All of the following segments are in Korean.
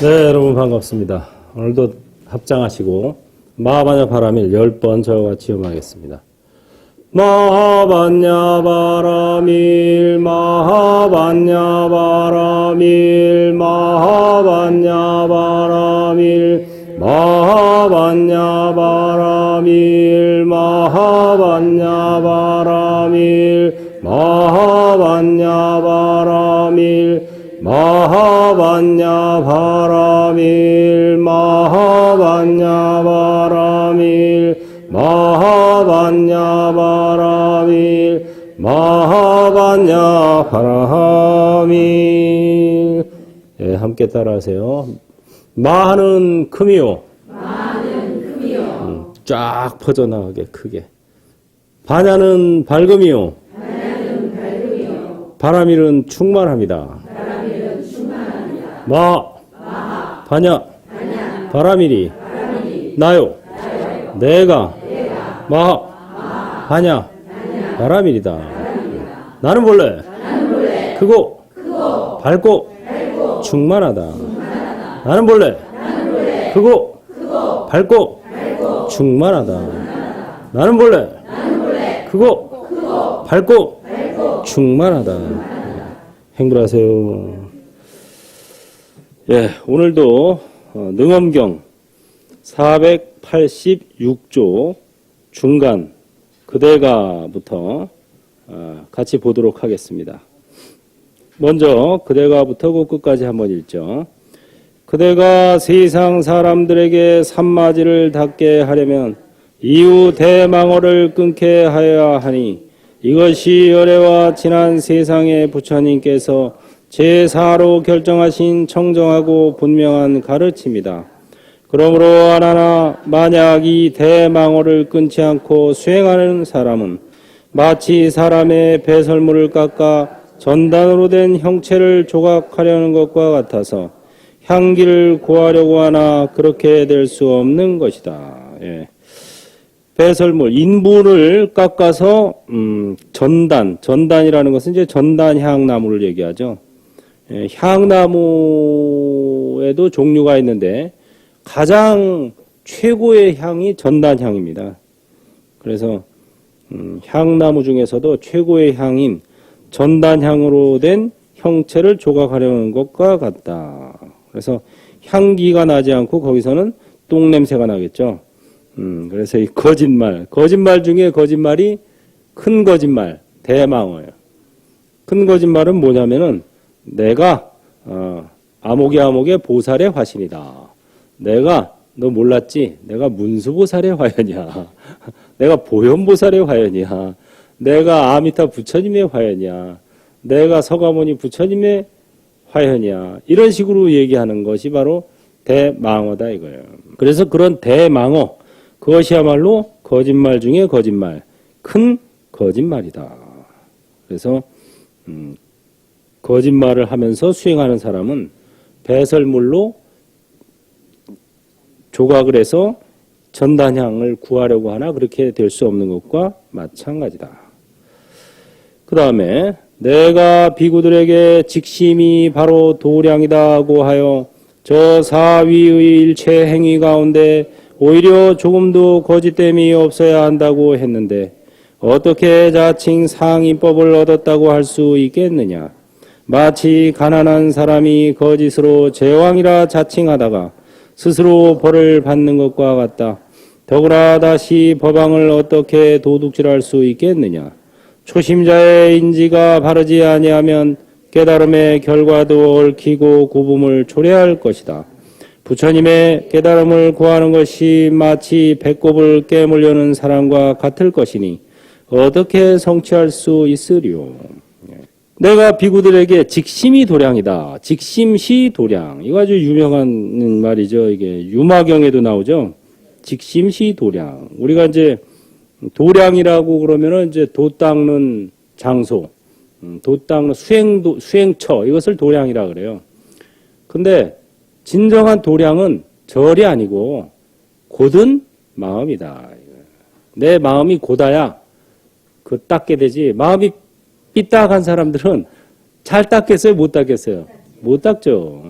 네, 여러분 반갑습니다. 오늘도 합장하시고 마하반야 바라밀 10번 저와 같이 음하겠습니다. 마하반야 바라밀 마하반야 바라밀 마하반야 바라밀 마하반야 바라밀 마하반야 바라밀 마하반야 바라밀 마하반야 바라밀 마하반야 바라밀 마하반야 바라밀 마하반야 바라밀. 예, 함께 따라하세요. 마하는 금이요. 마하는 금이요. 쫙 퍼져나가게 크게. 반야는 밝음이요. 반야는 밝음이요. 바라밀은 충만합니다. 바라밀은 충만합니다. 마하, 반야, 반야, 바라밀이, 바라밀이, 나요. 나요. 내가, 내가, 마하, 반야, 반야, 바라밀이다. 바라밀이다. 나는 본래 나는 본래 크고, 크고, 밝고, 밝고, 충만하다. 충만하다. 나는 본래 나는 본래 크고, 크고, 밝고, 밝고, 충만하다. 충만하다. 나는 본래 나는 본래 크고, 크고, 밝고, 밝고, 충만하다. 행불하세요. 예, 오늘도 능엄경 486조 중간 그대가부터 같이 보도록 하겠습니다. 먼저 그대가부터 그 끝까지 한번 읽죠. 그대가 세상 사람들에게 산마지를 닿게 하려면 이후 대망어를 끊게 하여야 하니 이것이 열애와 지난 세상의 부처님께서 제4로 결정하신 청정하고 분명한 가르침이다. 그러므로 하나나 만약 이 대망어를 끊지 않고 수행하는 사람은 마치 사람의 배설물을 깎아 전단으로 된 형체를 조각하려는 것과 같아서 향기를 구하려고 하나 그렇게 될 수 없는 것이다. 예. 배설물, 인분을 깎아서 전단이라는 것은 이제 전단향나무를 얘기하죠. 예, 향나무에도 종류가 있는데 가장 최고의 향이 전단향입니다. 그래서 향나무 중에서도 최고의 향인 전단향으로 된 형체를 조각하려는 것과 같다. 그래서 향기가 나지 않고 거기서는 똥냄새가 나겠죠. 그래서 이 거짓말 중에 거짓말이 큰 거짓말, 대망어예요. 큰 거짓말은 뭐냐면은 내가 아목의 보살의 화신이다. 너 몰랐지? 내가 문수보살의 화연이야. 내가 보현보살의 화연이야. 내가 아미타 부처님의 화연이야. 내가 서가모니 부처님의 화연이야. 이런 식으로 얘기하는 것이 바로 대망어다 이거예요. 그래서 그런 대망어, 그것이야말로 거짓말 중에 거짓말, 큰 거짓말이다. 그래서 거짓말을 하면서 수행하는 사람은 배설물로 조각을 해서 전단향을 구하려고 하나 그렇게 될 수 없는 것과 마찬가지다. 그 다음에 내가 비구들에게 직심이 바로 도량이다고 하여 저 사위의 일체 행위 가운데 오히려 조금도 거짓됨이 없어야 한다고 했는데 어떻게 자칭 상인법을 얻었다고 할 수 있겠느냐. 마치 가난한 사람이 거짓으로 제왕이라 자칭하다가 스스로 벌을 받는 것과 같다. 더구나 다시 법왕을 어떻게 도둑질할 수 있겠느냐. 초심자의 인지가 바르지 아니하면 깨달음의 결과도 얽히고 고품을 초래할 것이다. 부처님의 깨달음을 구하는 것이 마치 배꼽을 깨물려는 사람과 같을 것이니 어떻게 성취할 수 있으리요. 내가 비구들에게 직심이 도량이다. 직심시 도량. 이거 아주 유명한 말이죠. 이게 유마경에도 나오죠. 직심시 도량. 우리가 이제 도량이라고 그러면은 이제 도 닦는 장소, 도 닦는 수행처, 이것을 도량이라 그래요. 근데 진정한 도량은 절이 아니고 곧은 마음이다. 내 마음이 곧아야 그 닦게 되지. 마음이 삐딱한 사람들은 잘 닦겠어요? 못 닦겠어요? 못 닦죠.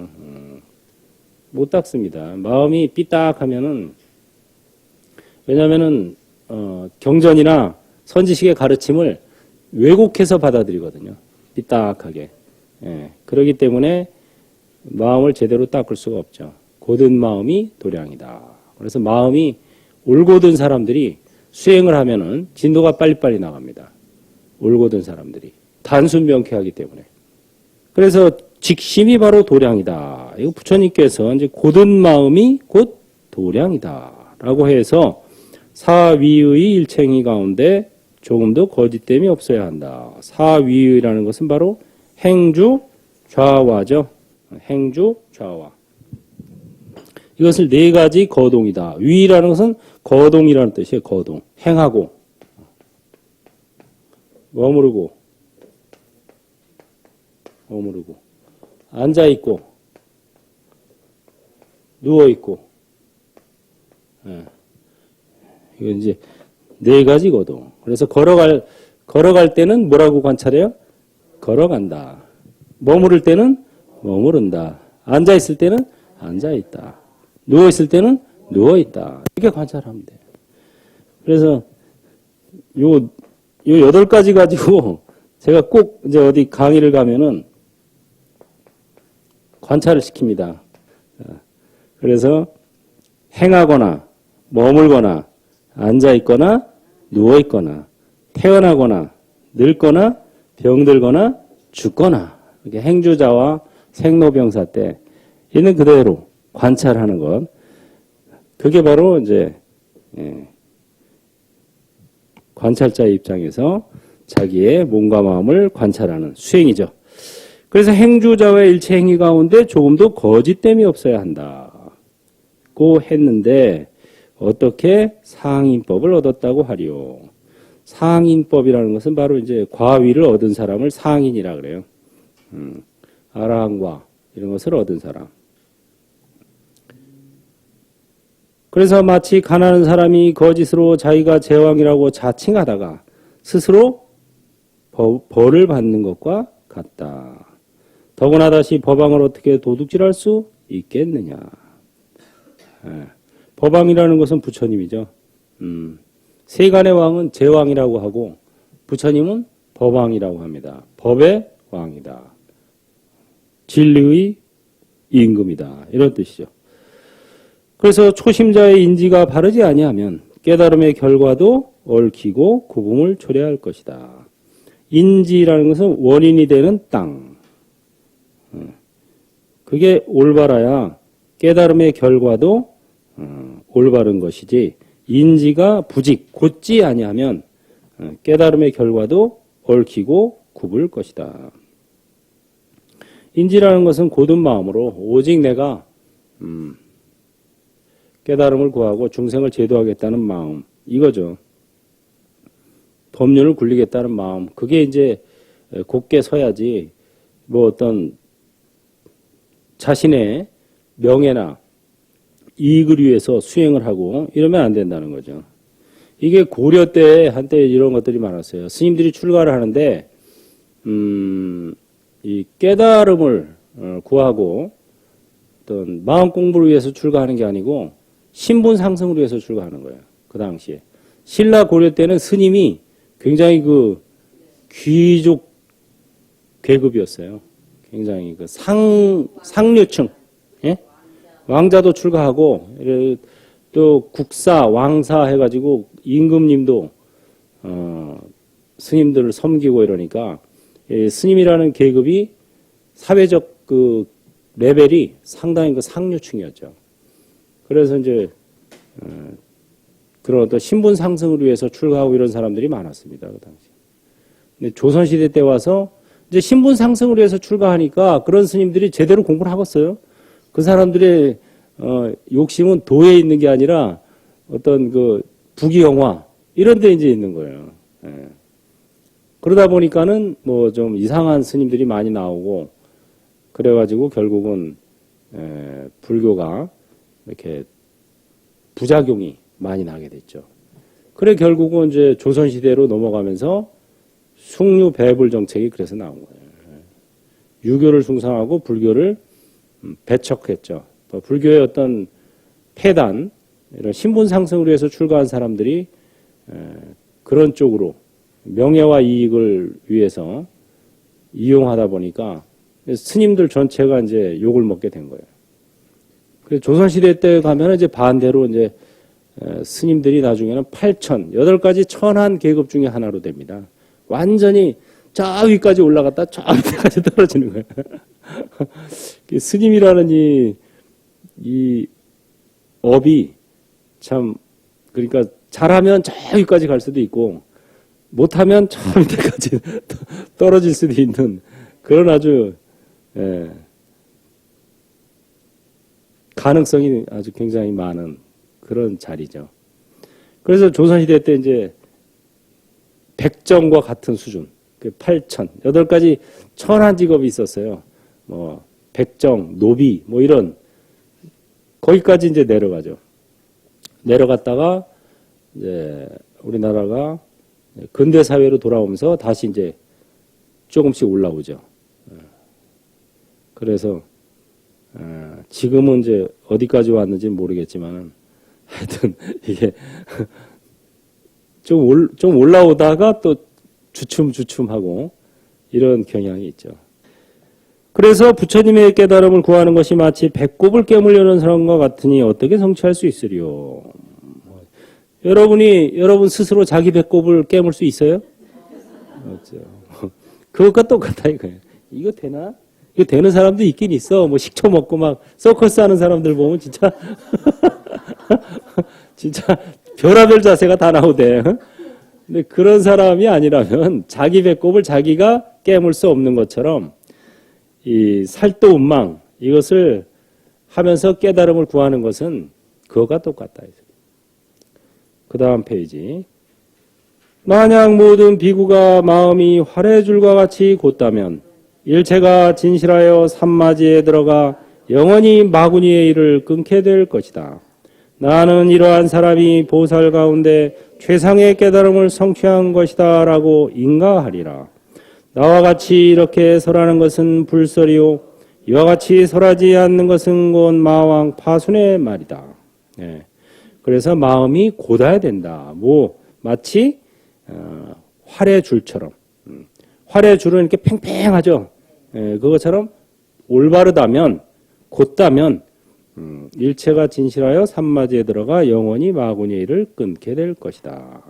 못 닦습니다. 마음이 삐딱하면은, 왜냐면은, 경전이나 선지식의 가르침을 왜곡해서 받아들이거든요. 삐딱하게. 예, 그렇기 때문에 마음을 제대로 닦을 수가 없죠. 고든 마음이 도량이다. 그래서 마음이 올곧은 사람들이 수행을 하면은 진도가 빨리빨리 나갑니다. 올곧은 사람들이. 단순 명쾌하기 때문에. 그래서 직심이 바로 도량이다. 이거 부처님께서 이제 고든 마음이 곧 도량이다. 라고 해서 사위의 일체행위 가운데 조금도 거짓됨이 없어야 한다. 사위의라는 것은 바로 행주 좌화죠. 행주 좌화. 이것을 네 가지 거동이다. 위라는 것은 거동이라는 뜻이에요. 거동. 행하고, 머무르고, 앉아있고, 누워있고. 예. 이건 이제 네 가지 거동. 그래서 걸어갈 때는 뭐라고 관찰해요? 걸어간다. 머무를 때는 머무른다. 앉아있을 때는 앉아있다. 누워있을 때는 누워있다. 이렇게 관찰하면 돼요. 그래서 요 8가지 가지고 제가 꼭 이제 어디 강의를 가면은 관찰을 시킵니다. 그래서 행하거나 머물거나 앉아있거나 누워있거나 태어나거나 늙거나 병들거나 죽거나 이렇게 행주자와 생로병사 때 있는 그대로 관찰하는 것. 그게 바로 이제 관찰자의 입장에서 자기의 몸과 마음을 관찰하는 수행이죠. 그래서 행주자와의 일체 행위 가운데 조금도 거짓됨이 없어야 한다고 했는데 어떻게 상인법을 얻었다고 하리요. 상인법이라는 것은 바로 이제 과위를 얻은 사람을 상인이라 그래요. 아라한과 이런 것을 얻은 사람. 그래서 마치 가난한 사람이 거짓으로 자기가 제왕이라고 자칭하다가 스스로 벌을 받는 것과 같다. 더구나 다시 법왕을 어떻게 도둑질할 수 있겠느냐. 법왕이라는 것은 부처님이죠. 세간의 왕은 제왕이라고 하고 부처님은 법왕이라고 합니다. 법의 왕이다. 진리의 임금이다. 이런 뜻이죠. 그래서 초심자의 인지가 바르지 아니하면 깨달음의 결과도 얽히고 구분을 초래할 것이다. 인지라는 것은 원인이 되는 땅. 그게 올바라야 깨달음의 결과도 올바른 것이지 인지가 부직, 곧지 아니하면 깨달음의 결과도 얽히고 굽을 것이다. 인지라는 것은 고든 마음으로 오직 내가 깨달음을 구하고 중생을 제도하겠다는 마음, 이거죠. 법륜을 굴리겠다는 마음, 그게 이제 곧게 서야지 뭐 어떤 자신의 명예나 이익을 위해서 수행을 하고 이러면 안 된다는 거죠. 이게 고려 때 한때 이런 것들이 많았어요. 스님들이 출가를 하는데 이 깨달음을 구하고 어떤 마음 공부를 위해서 출가하는 게 아니고 신분 상승을 위해서 출가하는 거예요. 그 당시에 신라 고려 때는 스님이 굉장히 그 귀족 계급이었어요. 굉장히 그 상류층, 예? 왕자도 출가하고 또 국사, 왕사 해가지고 임금님도 스님들을 섬기고 이러니까 스님이라는 계급이 사회적 그 레벨이 상당히 그 상류층이었죠. 그래서 이제 그런 어떤 신분 상승을 위해서 출가하고 이런 사람들이 많았습니다. 그 당시. 근데 조선시대 때 와서 이제 신분 상승을 위해서 출가하니까 그런 스님들이 제대로 공부를 하겠어요. 그 사람들의 욕심은 도에 있는 게 아니라 어떤 그 부귀영화 이런 데 이제 있는 거예요. 예. 그러다 보니까는 뭐 좀 이상한 스님들이 많이 나오고 그래가지고 결국은 불교가 이렇게 부작용이 많이 나게 됐죠. 그래 결국은 이제 조선시대로 넘어가면서 숭유 배불 정책이 그래서 나온 거예요. 유교를 숭상하고 불교를 배척했죠. 불교의 어떤 폐단, 이런 신분 상승을 위해서 출가한 사람들이 그런 쪽으로 명예와 이익을 위해서 이용하다 보니까 스님들 전체가 이제 욕을 먹게 된 거예요. 그래서 조선시대 때 가면 이제 반대로 이제 스님들이 나중에는 8가지 천한 계급 중에 하나로 됩니다. 완전히 저 위까지 올라갔다 저 밑에까지 떨어지는 거예요. 스님이라는 이 업이 참, 그러니까 잘하면 저 위까지 갈 수도 있고 못하면 저 밑에까지 떨어질 수도 있는 그런 아주 가능성이 아주 굉장히 많은 그런 자리죠. 그래서 조선시대 때 이제 백정과 같은 수준, 8가지 천한 직업이 있었어요. 뭐 백정, 노비, 뭐 이런 거기까지 이제 내려가죠. 내려갔다가 이제 우리나라가 근대 사회로 돌아오면서 다시 이제 조금씩 올라오죠. 그래서 지금은 이제 어디까지 왔는지는 모르겠지만 하여튼 이게 좀 올라오다가 또 주춤주춤하고 이런 경향이 있죠. 그래서 부처님의 깨달음을 구하는 것이 마치 배꼽을 깨물려는 사람과 같으니 어떻게 성취할 수 있으리요? 여러분 스스로 자기 배꼽을 깨물 수 있어요? 없죠. 그것과 똑같아 이거예요. 이거 되나? 이거 되는 사람도 있긴 있어. 뭐 식초 먹고 막 서커스 하는 사람들 보면 진짜 진짜 별의별 자세가 다 나오대. 근데 그런 사람이 아니라면 자기 배꼽을 자기가 깨물 수 없는 것처럼 이 살도운망 이것을 하면서 깨달음을 구하는 것은 그거가 똑같다. 그 다음 페이지. 만약 모든 비구가 마음이 활해줄과 같이 곧다면 일체가 진실하여 삼마지에 들어가 영원히 마구니의 일을 끊게 될 것이다. 나는 이러한 사람이 보살 가운데 최상의 깨달음을 성취한 것이다 라고 인가하리라. 나와 같이 이렇게 설하는 것은 불설이요 이와 같이 설하지 않는 것은 곧 마왕 파순의 말이다. 네. 그래서 마음이 곧아야 된다. 뭐 마치 활의 줄처럼 활의 줄은 이렇게 팽팽하죠. 그것처럼 올바르다면 곧다면 일체가 진실하여 삼마지에 들어가 영원히 마구니의 일을 끊게 될 것이다.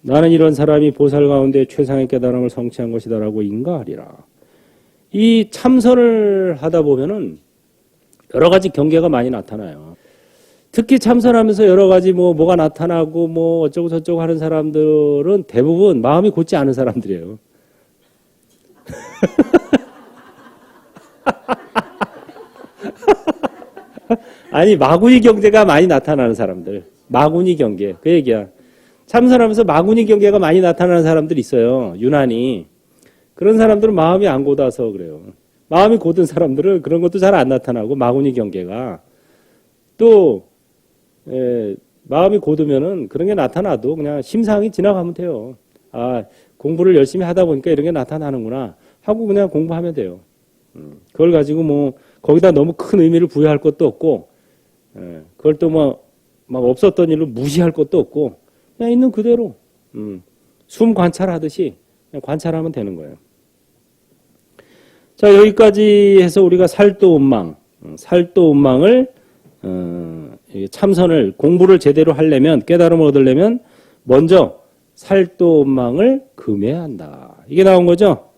나는 이런 사람이 보살 가운데 최상의 깨달음을 성취한 것이다 라고 인가하리라. 이 참선을 하다 보면은 여러 가지 경계가 많이 나타나요. 특히 참선하면서 여러 가지 뭐가 나타나고 뭐 어쩌고 저쩌고 하는 사람들은 대부분 마음이 곧지 않은 사람들이에요. 아니 마구니 경계가 많이 나타나는 사람들. 마구니 경계. 그 얘기야. 참선하면서 마구니 경계가 많이 나타나는 사람들이 있어요. 유난히. 그런 사람들은 마음이 안 곧아서 그래요. 마음이 곧은 사람들은 그런 것도 잘 안 나타나고 마구니 경계가. 또 마음이 곧으면은 그런 게 나타나도 그냥 심상이 지나가면 돼요. 아, 공부를 열심히 하다 보니까 이런 게 나타나는구나 하고 그냥 공부하면 돼요. 그걸 가지고 뭐 거기다 너무 큰 의미를 부여할 것도 없고 그걸 또 막 없었던 일로 무시할 것도 없고 그냥 있는 그대로 숨 관찰하듯이 그냥 관찰하면 되는 거예요. 자, 여기까지 해서 우리가 살도운망을 참선을 공부를 제대로 하려면 깨달음을 얻으려면 먼저 살도운망을 금해야 한다. 이게 나온 거죠.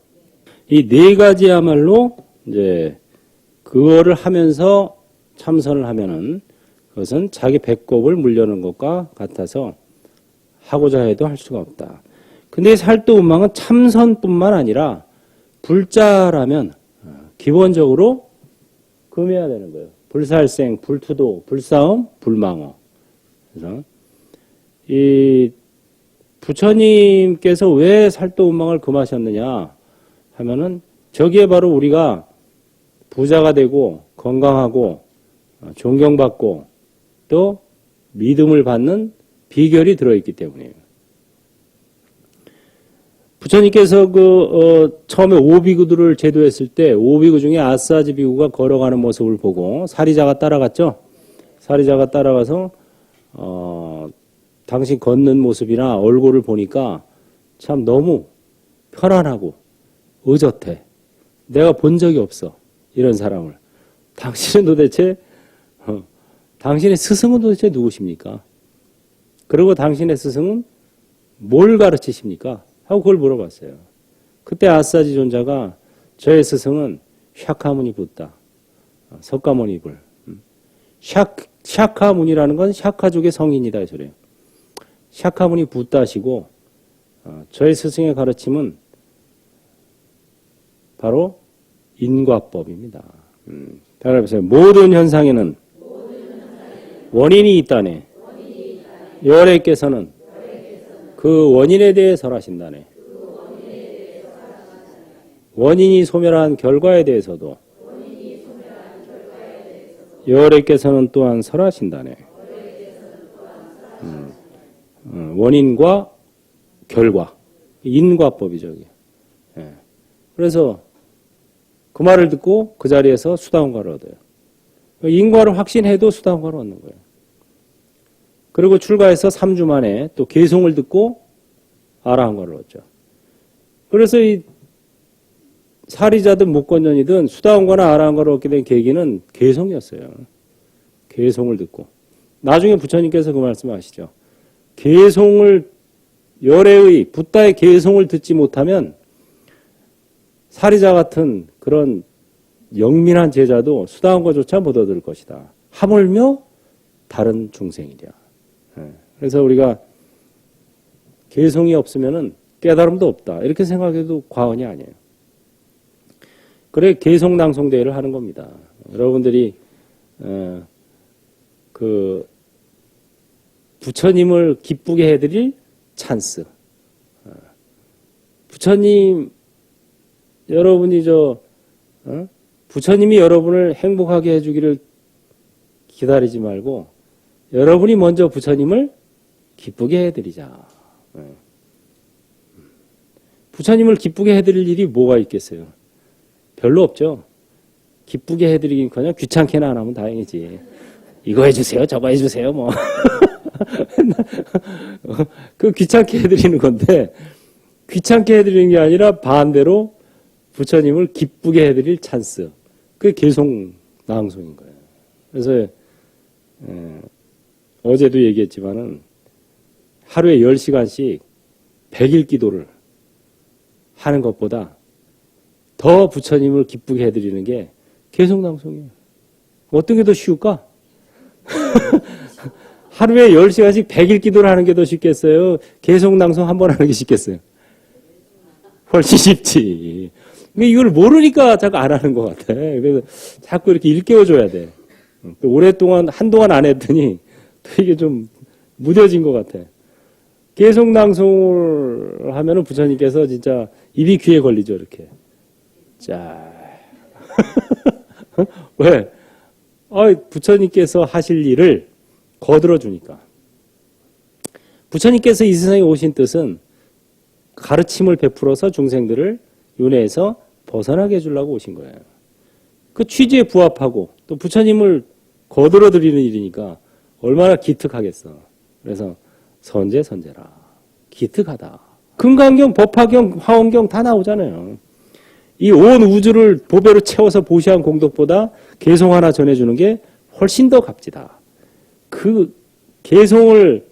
이 네 가지야말로 이제 그거를 하면서 참선을 하면은 그것은 자기 배꼽을 물려는 것과 같아서 하고자 해도 할 수가 없다. 근데 살도운망은 참선뿐만 아니라 불자라면 기본적으로 금해야 되는 거예요. 불살생, 불투도, 불싸움, 불망어. 그래서 이 부처님께서 왜 살도운망을 금하셨느냐 하면은 저기에 바로 우리가 부자가 되고 건강하고 존경받고 또 믿음을 받는 비결이 들어있기 때문이에요. 부처님께서 처음에 오비구들을 제도했을 때 오비구 중에 아사지 비구가 걸어가는 모습을 보고 사리자가 따라갔죠. 사리자가 따라가서 당신 걷는 모습이나 얼굴을 보니까 참 너무 편안하고 의젓해. 내가 본 적이 없어. 이런 사람을. 당신은 도대체 당신의 스승은 도대체 누구십니까? 그리고 당신의 스승은 뭘 가르치십니까? 하고 그걸 물어봤어요. 그때 아사지 존자가 저의 스승은 샤카무니 붓다. 석가모니 불. 샤카무니라는 건 샤카족의 성인이다. 저래요. 샤카무니 붓다시고 저의 스승의 가르침은 바로 인과법입니다. 따라해보세요. 모든 현상에는 원인이 있다네. 열애께서는 그 원인에 대해 설하신다네. 원인이 소멸한 결과에 대해서도 열애께서는 또한 설하신다네. 원인과 결과, 인과법이죠. 예. 그래서 그 말을 듣고 그 자리에서 수다원가를 얻어요. 인과를 확신해도 수다원가를 얻는 거예요. 그리고 출가해서 3주 만에 또 개송을 듣고 아라한과를 얻죠. 그래서 이 사리자든 목건년이든 수다원과나 아라한과를 얻게 된 계기는 개송이었어요. 개송을 듣고. 나중에 부처님께서 그 말씀하시죠. 개송을 열애의 붓다의 개송을 듣지 못하면 사리자 같은 그런 영민한 제자도 수다원과조차 못 얻을 것이다. 하물며 다른 중생이랴. 그래서 우리가 개송이 없으면은 깨달음도 없다. 이렇게 생각해도 과언이 아니에요. 그래 개송낭송대회를 하는 겁니다. 여러분들이 그 부처님을 기쁘게 해드릴 찬스. 부처님 여러분이 부처님이 여러분을 행복하게 해주기를 기다리지 말고 여러분이 먼저 부처님을 기쁘게 해드리자. 부처님을 기쁘게 해드릴 일이 뭐가 있겠어요? 별로 없죠. 기쁘게 해드리긴커녕 귀찮게나 안 하면 다행이지. 이거 해주세요, 저거 해주세요, 뭐. 그 귀찮게 해드리는 건데 귀찮게 해드리는 게 아니라 반대로 부처님을 기쁘게 해드릴 찬스. 그게 개송낭송인 거예요. 그래서 어제도 얘기했지만은 하루에 10시간씩 100일 기도를 하는 것보다 더 부처님을 기쁘게 해드리는 게 개송낭송이에요. 어떤 게 더 쉬울까? 하루에 10시간씩 100일 기도를 하는 게 더 쉽겠어요? 개송낭송 한 번 하는 게 쉽겠어요? 훨씬 쉽지. 근데 이걸 모르니까 자꾸 안 하는 것 같아. 그래서 자꾸 이렇게 일깨워줘야 돼. 또 오랫동안, 한동안 안 했더니 또 이게 좀 무뎌진 것 같아. 개송낭송을 하면은 부처님께서 진짜 입이 귀에 걸리죠, 이렇게. 자. 왜? 부처님께서 하실 일을 거들어 주니까. 부처님께서 이 세상에 오신 뜻은 가르침을 베풀어서 중생들을 윤회에서 벗어나게 해주려고 오신 거예요. 그 취지에 부합하고 또 부처님을 거들어 드리는 일이니까 얼마나 기특하겠어. 그래서 선제라. 기특하다. 금강경, 법화경, 화엄경 다 나오잖아요. 이 온 우주를 보배로 채워서 보시한 공덕보다 개송 하나 전해주는 게 훨씬 더 값지다. 그 개송을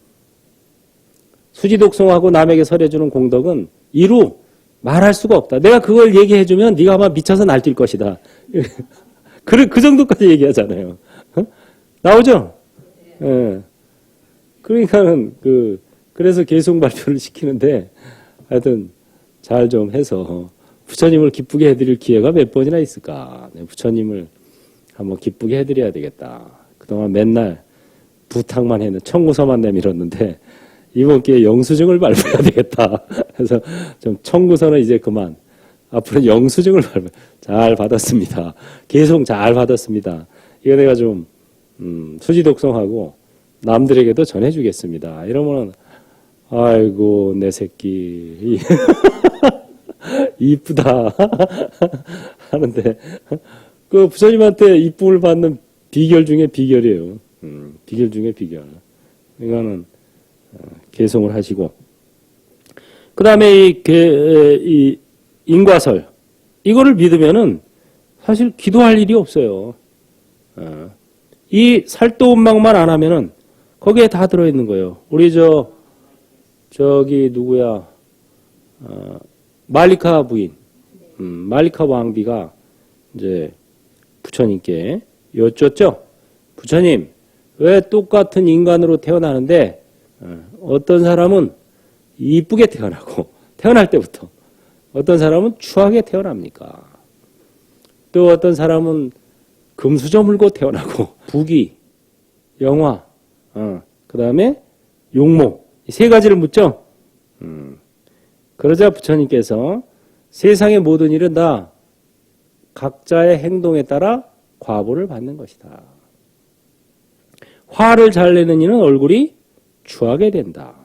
수지독송하고 남에게 설해주는 공덕은 이루 말할 수가 없다. 내가 그걸 얘기해주면 네가 아마 미쳐서 날뛸 것이다. 그 정도까지 얘기하잖아요. 나오죠? 예. 그러니까는 그래서 개송 발표를 시키는데 하여튼 잘 좀 해서 부처님을 기쁘게 해드릴 기회가 몇 번이나 있을까? 부처님을 한번 기쁘게 해드려야 되겠다. 그동안 맨날 부탁만 했는데 청구서만 내밀었는데 이번 기회에 영수증을 발표해야 되겠다. 그래서 좀 청구서는 이제 그만. 앞으로 영수증을 잘 받았습니다. 개송 잘 받았습니다. 이거 내가 좀 수지독송하고 남들에게도 전해주겠습니다. 이러면 아이고, 내 새끼. 이쁘다. 하는데, 그 부처님한테 이쁨을 받는 비결 중에 비결이에요. 비결 중에 비결. 이거는 개송을 하시고. 그 다음에 이 인과설. 이거를 믿으면은 사실 기도할 일이 없어요. 이 살도음막만 안 하면은 거기에 다 들어있는 거예요. 우리 저기 누구야? 말리카 부인, 말리카 왕비가 이제 부처님께 여쭙죠. 부처님, 왜 똑같은 인간으로 태어나는데 어떤 사람은 이쁘게 태어나고 태어날 때부터 어떤 사람은 추하게 태어납니까? 또 어떤 사람은 금수저 물고 태어나고 부귀, 영화, 그 다음에 용모 이 세 가지를 묻죠. 그러자 부처님께서 세상의 모든 일은 다 각자의 행동에 따라 과보를 받는 것이다. 화를 잘 내는 이는 얼굴이 추하게 된다.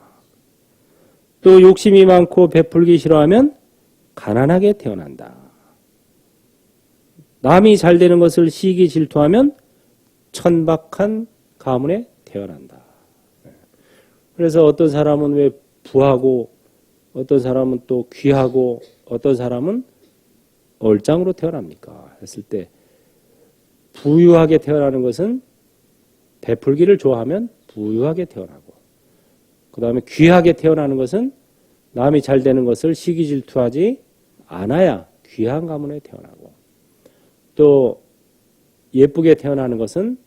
또 욕심이 많고 베풀기 싫어하면 가난하게 태어난다. 남이 잘 되는 것을 시기 질투하면 천박한 가문에 태어난다. 그래서 어떤 사람은 왜 부하고 어떤 사람은 또 귀하고 어떤 사람은 얼짱으로 태어납니까? 했을 때 부유하게 태어나는 것은 베풀기를 좋아하면 부유하게 태어나고 그 다음에 귀하게 태어나는 것은 남이 잘 되는 것을 시기 질투하지 않아야 귀한 가문에 태어나고 또 예쁘게 태어나는 것은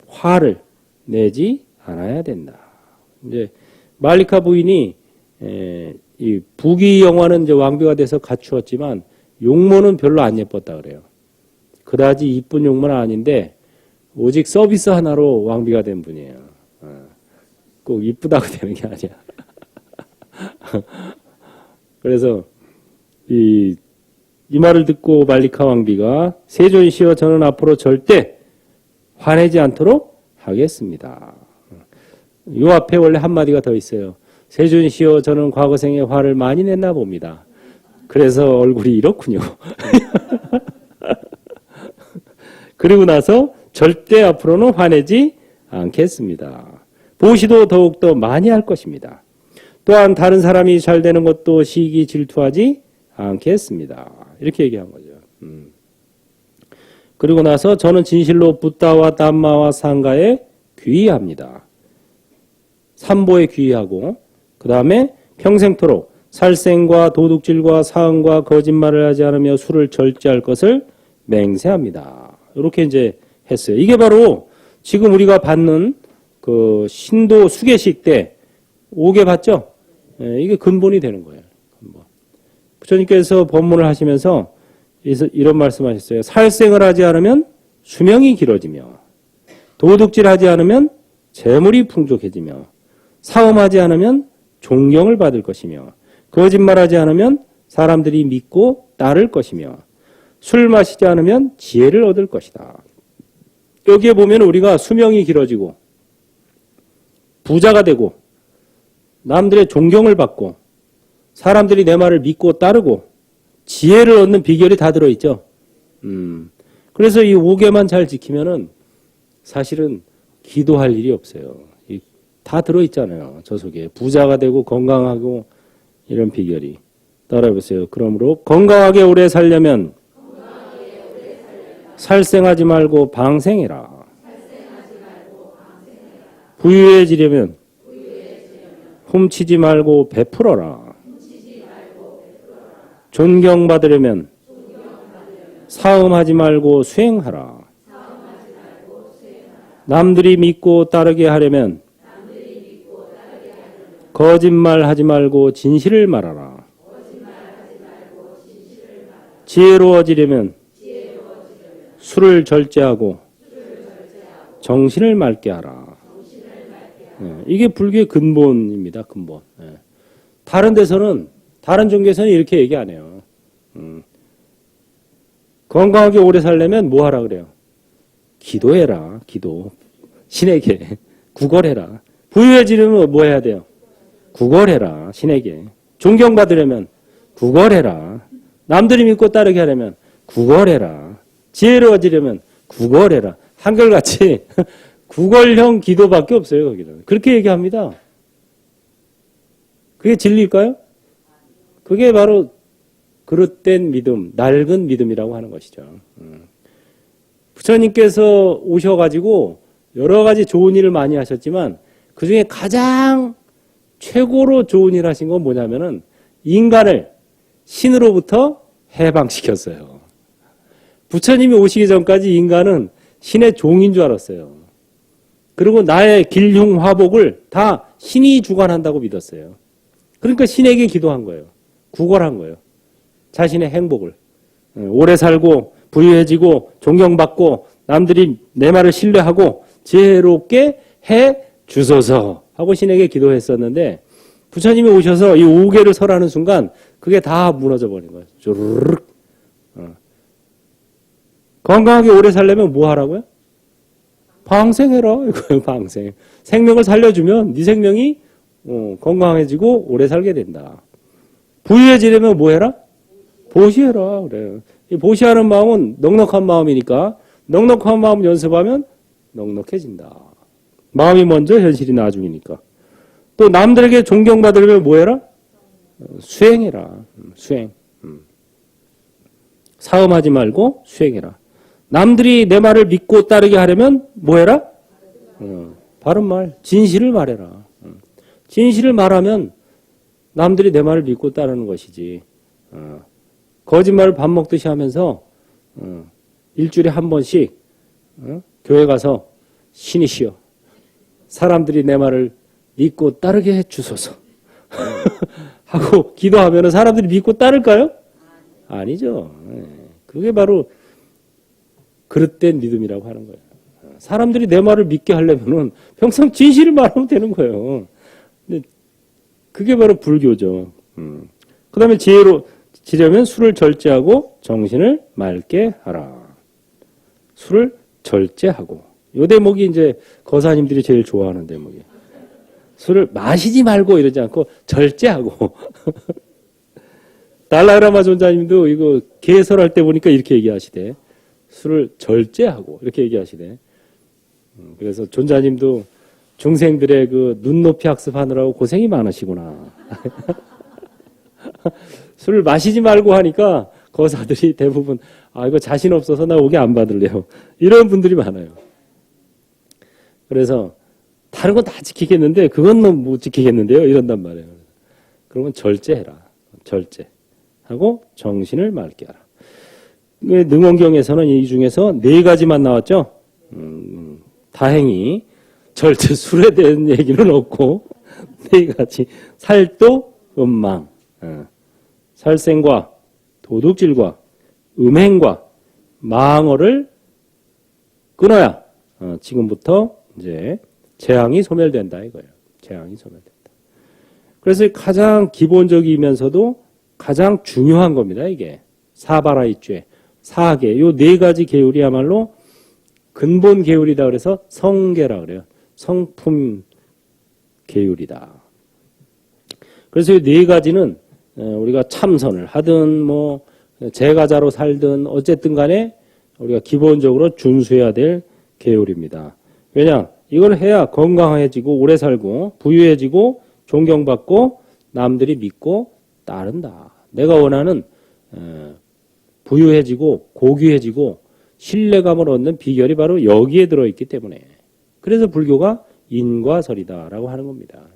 화를 내지 않아야 된다. 이제 말리카 부인이 이 부귀 영화는 이제 왕비가 돼서 갖추었지만 용모는 별로 안 예뻤다 그래요. 그다지 이쁜 용모는 아닌데 오직 서비스 하나로 왕비가 된 분이에요. 꼭 이쁘다고 되는 게 아니야. 그래서 이 말을 듣고 말리카 왕비가 세존시여 저는 앞으로 절대 화내지 않도록 하겠습니다. 이 앞에 원래 한마디가 더 있어요. 세존시여 저는 과거생에 화를 많이 냈나 봅니다. 그래서 얼굴이 이렇군요. 그리고 나서 절대 앞으로는 화내지 않겠습니다. 보시도 더욱더 많이 할 것입니다. 또한 다른 사람이 잘 되는 것도 시기 질투하지 않겠습니다. 이렇게 얘기한 거죠. 그리고 나서 저는 진실로 붓다와 담마와 상가에 귀의합니다. 삼보에 귀의하고 그 다음에 평생토록 살생과 도둑질과 사응과 거짓말을 하지 않으며 술을 절제할 것을 맹세합니다. 이렇게 이제 했어요. 이게 바로 지금 우리가 받는 그 신도 수계식 때 5개 받죠? 이게 근본이 되는 거예요. 근본. 부처님께서 법문을 하시면서 이런 말씀하셨어요. 살생을 하지 않으면 수명이 길어지며 도둑질하지 않으면 재물이 풍족해지며 사음하지 않으면 존경을 받을 것이며 거짓말하지 않으면 사람들이 믿고 따를 것이며 술 마시지 않으면 지혜를 얻을 것이다. 여기에 보면 우리가 수명이 길어지고 부자가 되고 남들의 존경을 받고 사람들이 내 말을 믿고 따르고 지혜를 얻는 비결이 다 들어있죠. 그래서 이 5개만 잘 지키면은 사실은 기도할 일이 없어요. 다 들어있잖아요. 저 속에. 부자가 되고 건강하고 이런 비결이. 따라해보세요. 그러므로 건강하게 오래 살려면 살생하지 말고 방생해라. 부유해지려면 훔치지 말고 베풀어라. 존경받으려면 사음하지 말고 수행하라. 남들이 믿고 따르게 하려면 거짓말하지 말고 진실을 말하라. 지혜로워지려면 술을 절제하고 정신을 맑게 하라. 이게 불교의 근본입니다. 근본. 다른 데서는 다른 종교에서는 이렇게 얘기 안 해요. 건강하게 오래 살려면 뭐 하라 그래요? 기도해라. 기도. 신에게 구걸해라. 부유해지려면 뭐 해야 돼요? 구걸해라. 신에게. 존경받으려면 구걸해라. 남들이 믿고 따르게 하려면 구걸해라. 지혜로워지려면 구걸해라. 한결같이 구걸형 기도밖에 없어요, 거기는. 그렇게 얘기합니다. 그게 진리일까요? 그게 바로 그릇된 믿음, 낡은 믿음이라고 하는 것이죠. 부처님께서 오셔가지고 여러 가지 좋은 일을 많이 하셨지만 그 중에 가장 최고로 좋은 일 하신 건 뭐냐면은 인간을 신으로부터 해방시켰어요. 부처님이 오시기 전까지 인간은 신의 종인 줄 알았어요. 그리고 나의 길흉 화복을 다 신이 주관한다고 믿었어요. 그러니까 신에게 기도한 거예요. 구걸한 거예요. 자신의 행복을. 오래 살고 부유해지고 존경받고 남들이 내 말을 신뢰하고 지혜롭게 해 주소서 하고 신에게 기도했었는데 부처님이 오셔서 이 5개를 설하는 순간 그게 다 무너져 버린 거예요. 쪼르륵. 건강하게 오래 살려면 뭐 하라고요? 방생해라. 이거예요, 방생. 생명을 살려주면 네 생명이 건강해지고 오래 살게 된다. 부유해지려면 뭐 해라? 보시해라. 그래요. 이 보시하는 마음은 넉넉한 마음이니까 넉넉한 마음 연습하면 넉넉해진다. 마음이 먼저 현실이 나중이니까. 또 남들에게 존경받으려면 뭐 해라? 수행해라. 수행. 사음하지 말고 수행해라. 남들이 내 말을 믿고 따르게 하려면 뭐 해라? 바른 말, 진실을 말해라. 진실을 말하면 남들이 내 말을 믿고 따르는 것이지. 거짓말을 밥 먹듯이 하면서 일주일에 한 번씩 교회 가서 신이시여 사람들이 내 말을 믿고 따르게 해 주소서 하고 기도하면 사람들이 믿고 따를까요? 아니죠. 그게 바로 그릇된 믿음이라고 하는 거예요. 사람들이 내 말을 믿게 하려면 평생 진실을 말하면 되는 거예요. 근데 그게 바로 불교죠. 그 다음에 지려면 술을 절제하고 정신을 맑게 하라. 술을 절제하고. 요 대목이 이제 거사님들이 제일 좋아하는 대목이에요. 술을 마시지 말고 이러지 않고 절제하고. 달라이라마 존자님도 이거 개설할 때 보니까 이렇게 얘기하시대. 술을 절제하고 이렇게 얘기하시대. 그래서 존자님도 중생들의 그 눈높이 학습하느라고 고생이 많으시구나. 술을 마시지 말고 하니까 거사들이 대부분 이거 자신 없어서 나 오게 안 받을래요. 이런 분들이 많아요. 그래서 다른 건 다 지키겠는데 그건 못 지키겠는데요. 이런단 말이에요. 그러면 절제해라. 절제하고 정신을 맑게 하라. 능원경에서는 이 중에서 4가지만 나왔죠. 다행히 절대 술에 대한 얘기는 없고 4가지 살도 음망 살생과 도둑질과 음행과 망어를 끊어야 지금부터 이제 재앙이 소멸된다 이거예요. 재앙이 소멸된다. 그래서 가장 기본적이면서도 가장 중요한 겁니다. 이게 사바라이죄, 사계 요 4가지 계율이야말로 근본 계율이다 그래서 성계라 그래요. 성품 계율이다. 그래서 이 4가지는 우리가 참선을 하든 뭐 제가자로 살든 어쨌든 간에 우리가 기본적으로 준수해야 될 계율입니다. 왜냐? 이걸 해야 건강해지고 오래 살고 부유해지고 존경받고 남들이 믿고 따른다. 내가 원하는 부유해지고 고귀해지고 신뢰감을 얻는 비결이 바로 여기에 들어있기 때문에 그래서 불교가 인과설이다라고 하는 겁니다.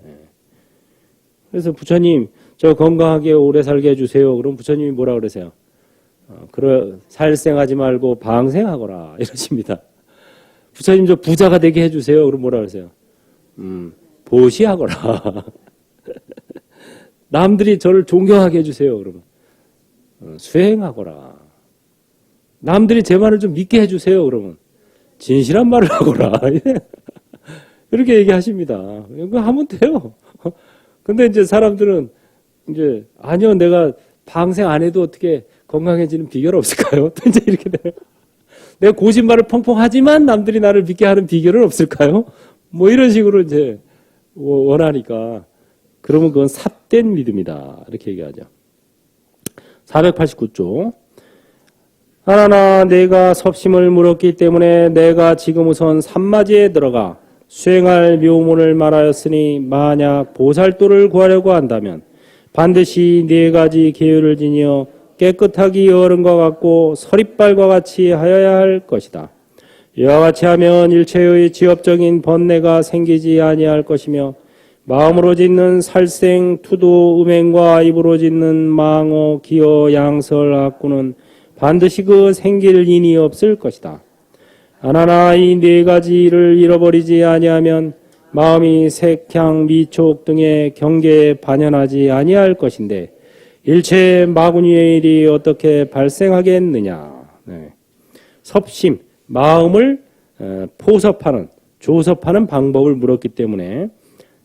그래서 부처님 저 건강하게 오래 살게 해주세요. 그럼 부처님이 뭐라 그러세요? 살생하지 말고 방생하거라 이러십니다. 부처님 저 부자가 되게 해주세요. 그럼 뭐라 그러세요? 보시하거라. 남들이 저를 존경하게 해주세요. 그러면 수행하거라. 남들이 제 말을 좀 믿게 해주세요. 그러면 진실한 말을 하거라. 이렇게 얘기하십니다. 이거 하면 돼요. 근데 이제 사람들은 이제 아니요, 내가 방생 안 해도 어떻게 건강해지는 비결 없을까요? 또 이제 이렇게 돼요. 내가 고집말을 펑펑 하지만 남들이 나를 믿게 하는 비결은 없을까요? 뭐 이런 식으로 이제 원하니까 그러면 그건 삿된 믿음이다. 이렇게 얘기하죠. 489조. 하나나 내가 섭심을 물었기 때문에 내가 지금 우선 산마지에 들어가 수행할 묘문을 말하였으니 만약 보살도를 구하려고 한다면 반드시 네 가지 계율을 지니어 깨끗하기 어른과 같고 서리빨과 같이 하여야 할 것이다. 이와 같이 하면 일체의 지엽적인 번뇌가 생기지 아니할 것이며 마음으로 짓는 살생, 투도, 음행과 입으로 짓는 망어, 기어, 양설, 악구는 반드시 그 생길 인이 없을 것이다. 하나나 이 네 가지를 잃어버리지 아니하면 마음이 색향, 미촉 등의 경계에 반연하지 아니할 것인데 일체 마구니의 일이 어떻게 발생하겠느냐. 네. 섭심, 마음을 포섭하는, 조섭하는 방법을 물었기 때문에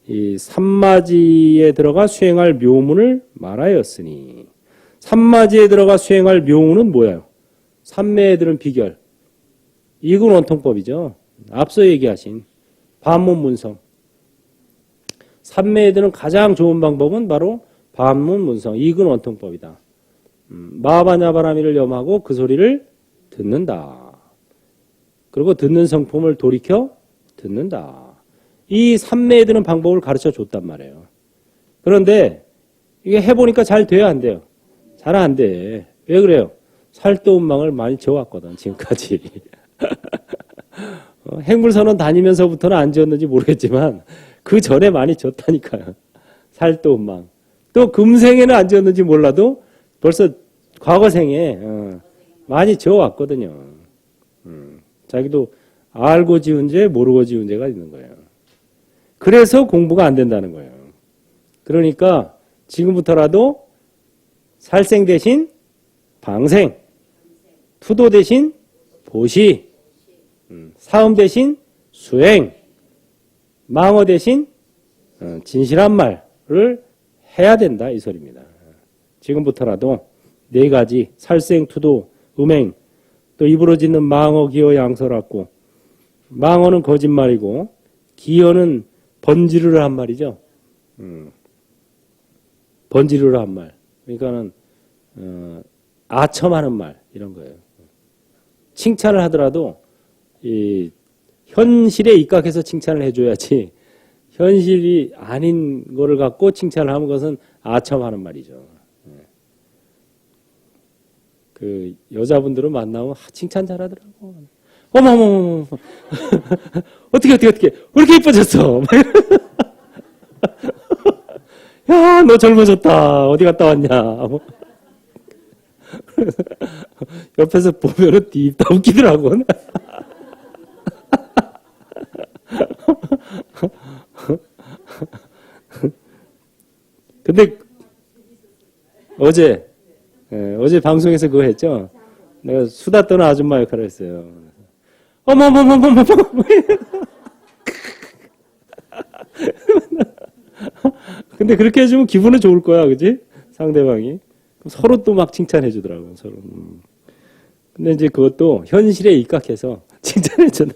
이 삼마지에 들어가 수행할 묘문을 말하였으니 삼마지에 들어가 수행할 묘문은 뭐예요? 삼매에 드는 비결. 이건 원통법이죠. 앞서 얘기하신 반문문성. 삼매에 드는 가장 좋은 방법은 바로 반문문성. 이건 원통법이다. 마바냐바라미를 염하고 그 소리를 듣는다. 그리고 듣는 성품을 돌이켜 듣는다. 이 삼매에 드는 방법을 가르쳐 줬단 말이에요. 그런데 이게 해보니까 잘 돼요, 안 돼요? 잘 안 돼. 왜 그래요? 살도운망을 많이 지어왔거든, 지금까지. 행불선언 다니면서부터는 안 지었는지 모르겠지만 그 전에 많이 지었다니까요. 살도운망. 또 금생에는 안 지었는지 몰라도 벌써 과거생에 많이 지어왔거든요. 자기도 알고 지은 죄, 모르고 지은 죄가 있는 거예요. 그래서 공부가 안 된다는 거예요. 그러니까 지금부터라도 살생 대신 방생, 투도 대신 보시, 사음 대신 수행, 망어 대신 진실한 말을 해야 된다 이 소리입니다. 지금부터라도 네 가지 살생, 투도, 음행, 또 입으로 짓는 망어, 기어, 양설하고 망어는 거짓말이고 기어는 번지르르 한 말이죠. 번지르르 한 말. 그러니까는 아첨하는 말 이런 거예요. 칭찬을 하더라도 이 현실에 입각해서 칭찬을 해줘야지 현실이 아닌 거를 갖고 칭찬을 하는 것은 아첨하는 말이죠. 그 여자분들은 만나면 칭찬 잘하더라고. 어머머머 어떻게 왜 이렇게 이뻐졌어? 야, 너 젊어졌다. 어디 갔다 왔냐? 옆에서 보면은 딥다 웃기더라고. 근데 어제 방송에서 그거 했죠? 내가 수다 떠는 아줌마 역할을 했어요. 어머머머머머머. 근데 그렇게 해주면 기분은 좋을 거야, 그지? 상대방이. 서로 또 막 칭찬해 주더라고, 서로. 근데 이제 그것도 현실에 입각해서 칭찬해 주네.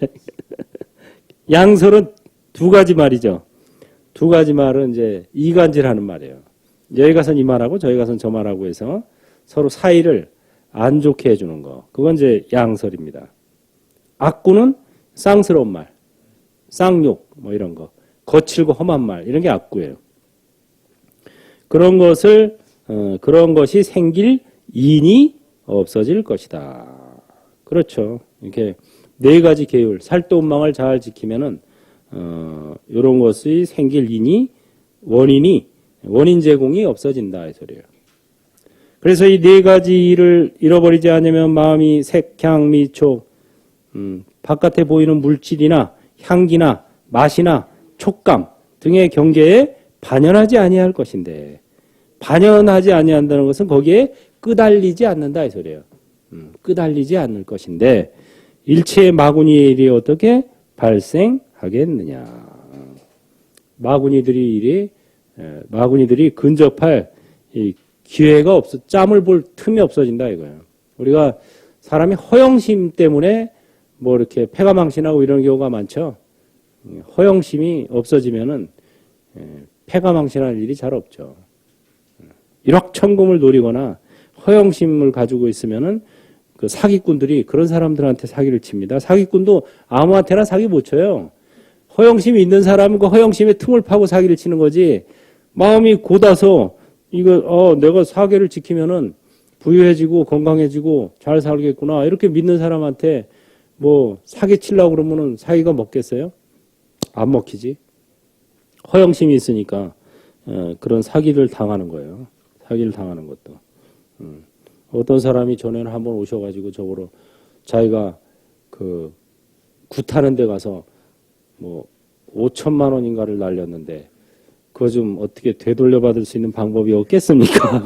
양설은 두 가지 말이죠. 두 가지 말은 이제 이간질 하는 말이에요. 여기 가선 이 말하고 저기 가선 저 말하고 해서 서로 사이를 안 좋게 해주는 거. 그건 이제 양설입니다. 악구는 쌍스러운 말, 쌍욕, 뭐 이런 거. 거칠고 험한 말, 이런 게 악구예요. 그런 것이 생길 인이 없어질 것이다. 그렇죠. 이렇게 네 가지 계율, 살도운망을 잘 지키면은, 이런 것이 생길 인이, 원인 제공이 없어진다. 이 소리예요. 그래서 이 네 가지 일을 잃어버리지 않으면 마음이 색, 향, 미촉, 바깥에 보이는 물질이나 향기나 맛이나 촉감 등의 경계에 반연하지 아니할 것인데, 반연하지 아니한다는 것은 거기에 끄달리지 않는다 이 소리예요. 끄달리지 않을 것인데 일체의 마구니의 일이 어떻게 발생하겠느냐. 마구니들이 근접할 이 기회가 짬을 볼 틈이 없어진다 이거예요. 우리가 사람이 허영심 때문에 뭐 이렇게 패가 망신하고 이런 경우가 많죠. 허영심이 없어지면은 패가망신할 일이 잘 없죠. 일확천금을 노리거나 허영심을 가지고 있으면은 그 사기꾼들이 그런 사람들한테 사기를 칩니다. 사기꾼도 아무한테나 사기 못 쳐요. 허영심이 있는 사람은 그 허영심의 틈을 파고 사기를 치는 거지. 마음이 곧아서 이거 내가 사계를 지키면은 부유해지고 건강해지고 잘 살겠구나 이렇게 믿는 사람한테 뭐 사기 치려고 그러면은 사기가 먹겠어요? 안 먹히지. 허영심이 있으니까 그런 사기를 당하는 거예요. 사기를 당하는 것도. 어떤 사람이 전에는 한번 오셔가지고 저보러 자기가 그 굿하는 데 가서 뭐 5천만 원인가를 날렸는데 그거 좀 어떻게 되돌려 받을 수 있는 방법이 없겠습니까?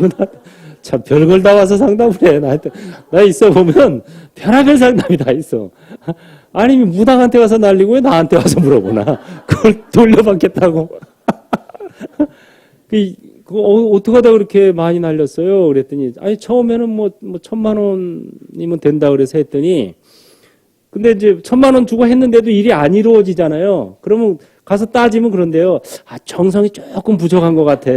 참 별걸 다 와서 상담을 해. 나 있어 보면 별의별 상담이 다 있어. 아니 무당한테 가서 날리고 왜 나한테 와서 물어보나? 그걸 돌려받겠다고. 어떻게 하다 그렇게 많이 날렸어요? 그랬더니 아니 처음에는 뭐 1,000만 원이면 된다 그래서 했더니 근데 이제 1,000만 원 주고 했는데도 일이 안 이루어지잖아요. 그러면 가서 따지면 그런데요. 정성이 조금 부족한 것 같아.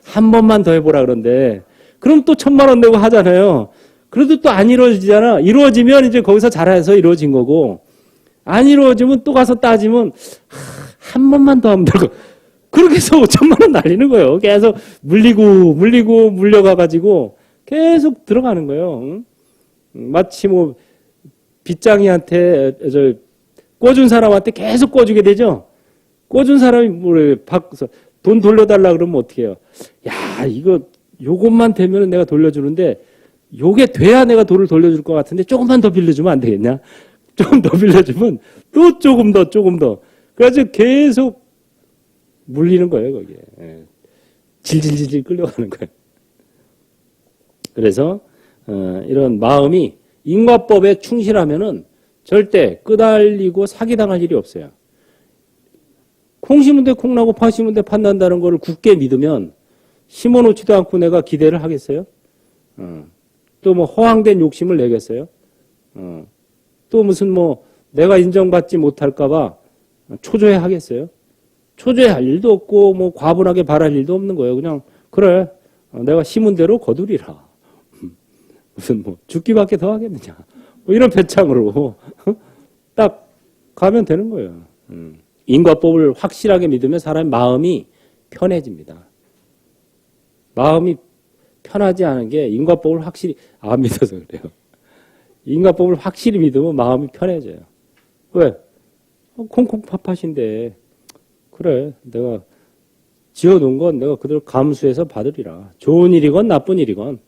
한 번만 더 해보라 그런데. 그럼 또 1,000만 원 내고 하잖아요. 그래도 또 안 이루어지잖아. 이루어지면 이제 거기서 잘해서 이루어진 거고. 안 이루어지면 또 가서 따지면 한 번만 더 하면 되고. 그렇게 해서 5천만 원 날리는 거예요. 계속 물리고 물려가가지고 계속 들어가는 거예요. 응? 마치 뭐 빚장이한테 꿔준 사람한테 계속 꿔주게 되죠. 꿔준 사람이 돈 돌려달라 그러면 어떻게 해요? 야 요것만 되면 내가 돌려주는데 요게 돼야 내가 돈을 돌려줄 것 같은데 조금만 더 빌려주면 안 되겠냐? 조금 더 빌려주면 또 조금 더. 그래서 계속 물리는 거예요, 거기에. 질질질질 끌려가는 거예요. 그래서 이런 마음이 인과법에 충실하면은 절대 끄달리고 사기당할 일이 없어요. 콩 심은 데 콩 나고 파 심은 데 팥 난다는 거를 굳게 믿으면 심어놓지도 않고 내가 기대를 하겠어요? 또 뭐 허황된 욕심을 내겠어요? 또 무슨 뭐 내가 인정받지 못할까봐 초조해 하겠어요? 초조해할 일도 없고 뭐 과분하게 바랄 일도 없는 거예요. 그냥 그래 내가 심은 대로 거두리라. 무슨 뭐 죽기밖에 더 하겠느냐. 뭐 이런 배짱으로 딱 가면 되는 거예요. 인과법을 확실하게 믿으면 사람의 마음이 편해집니다. 마음이 편하지 않은 게 인과법을 확실히 안 믿어서 그래요. 인과법을 확실히 믿으면 마음이 편해져요. 왜? 콩콩 팥팥인데 그래 내가 지어놓은 건 내가 그대로 감수해서 받으리라. 좋은 일이건 나쁜 일이건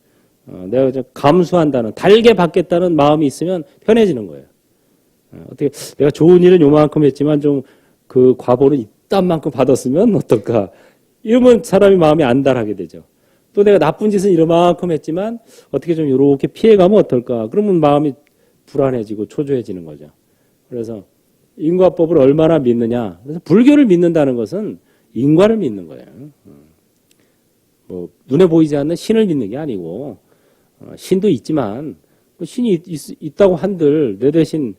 내가 감수한다는 달게 받겠다는 마음이 있으면 편해지는 거예요. 어떻게 내가 좋은 일은 요만큼 했지만 좀 그 과보는 이딴 만큼 받았으면 어떨까 이러면 사람이 마음이 안달하게 되죠. 또 내가 나쁜 짓은 이만큼 했지만 어떻게 좀 이렇게 피해가면 어떨까 그러면 마음이 불안해지고 초조해지는 거죠. 그래서 인과법을 얼마나 믿느냐. 그래서 불교를 믿는다는 것은 인과를 믿는 거예요. 뭐 눈에 보이지 않는 신을 믿는 게 아니고 신도 있지만 신이 있다고 한들 내 대신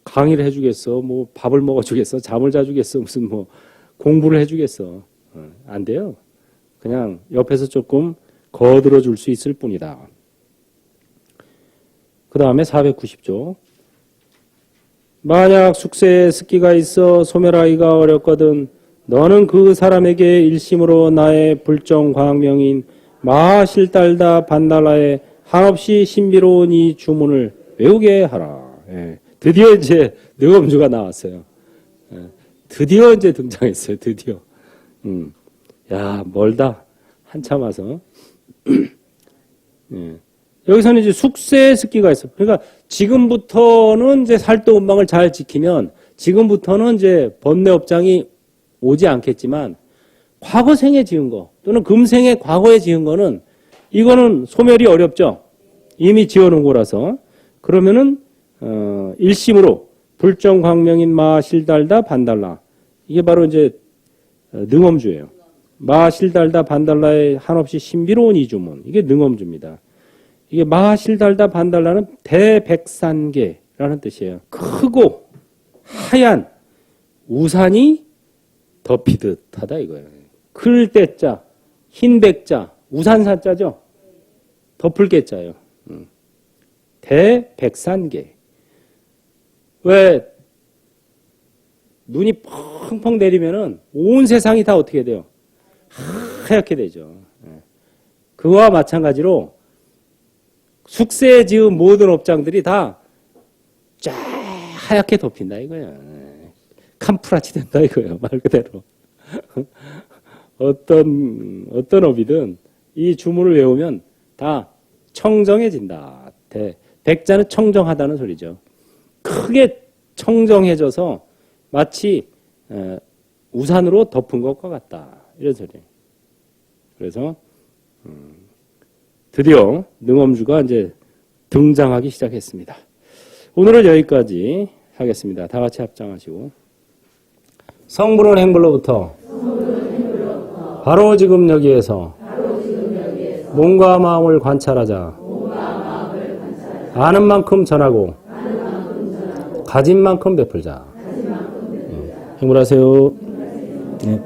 강의를 해주겠어, 뭐 밥을 먹어주겠어, 잠을 자주겠어, 무슨 뭐 공부를 해주겠어. 안 돼요. 그냥 옆에서 조금 거들어 줄 수 있을 뿐이다. 그 다음에 490조. 만약 숙세에 습기가 있어 소멸하기가 어렵거든 너는 그 사람에게 일심으로 나의 불정 광명인 마실달다 반달라의 한없이 신비로운 이 주문을 외우게 하라. 드디어 이제 늑엄주가 나왔어요. 드디어 이제 등장했어요. 드디어. 야 멀다. 한참 와서. 여기서는 이제 숙세의 습기가 있어. 그러니까 지금부터는 이제 살도운방을 잘 지키면 지금부터는 이제 번뇌업장이 오지 않겠지만 과거 생에 지은 거 또는 금생에 과거에 지은 거는 이거는 소멸이 어렵죠. 이미 지어놓은 거라서. 그러면은 일심으로 불정광명인 마실달다 반달라. 이게 바로 이제 능엄주예요. 마실달다 반달라의 한없이 신비로운 이주문. 이게 능엄주입니다. 이게 마실달다 반달라는 대백산계라는 뜻이에요. 크고 하얀 우산이 덮이듯 하다 이거예요. 클 때자, 흰 백자, 우산산자죠? 덮을 개자예요. 대백산계. 왜 눈이 펑펑 내리면은 온 세상이 다 어떻게 돼요? 하얗게 되죠. 그와 마찬가지로 숙세에 지은 모든 업장들이 다 쫙 하얗게 덮인다 이거야. 캄프라치 된다 이거예요. 말 그대로. 어떤 업이든 이 주문을 외우면 다 청정해진다. 백자는 청정하다는 소리죠. 크게 청정해져서 마치 우산으로 덮은 것과 같다. 이런 소리예요. 그래서 드디어 능엄주가 이제 등장하기 시작했습니다. 오늘은 여기까지 하겠습니다. 다 같이 합장하시고. 성불은 행불로부터 바로 지금 여기에서 몸과 마음을 관찰하자. 아는 만큼 전하고 가진 만큼 베풀자. 행불하세요. 네.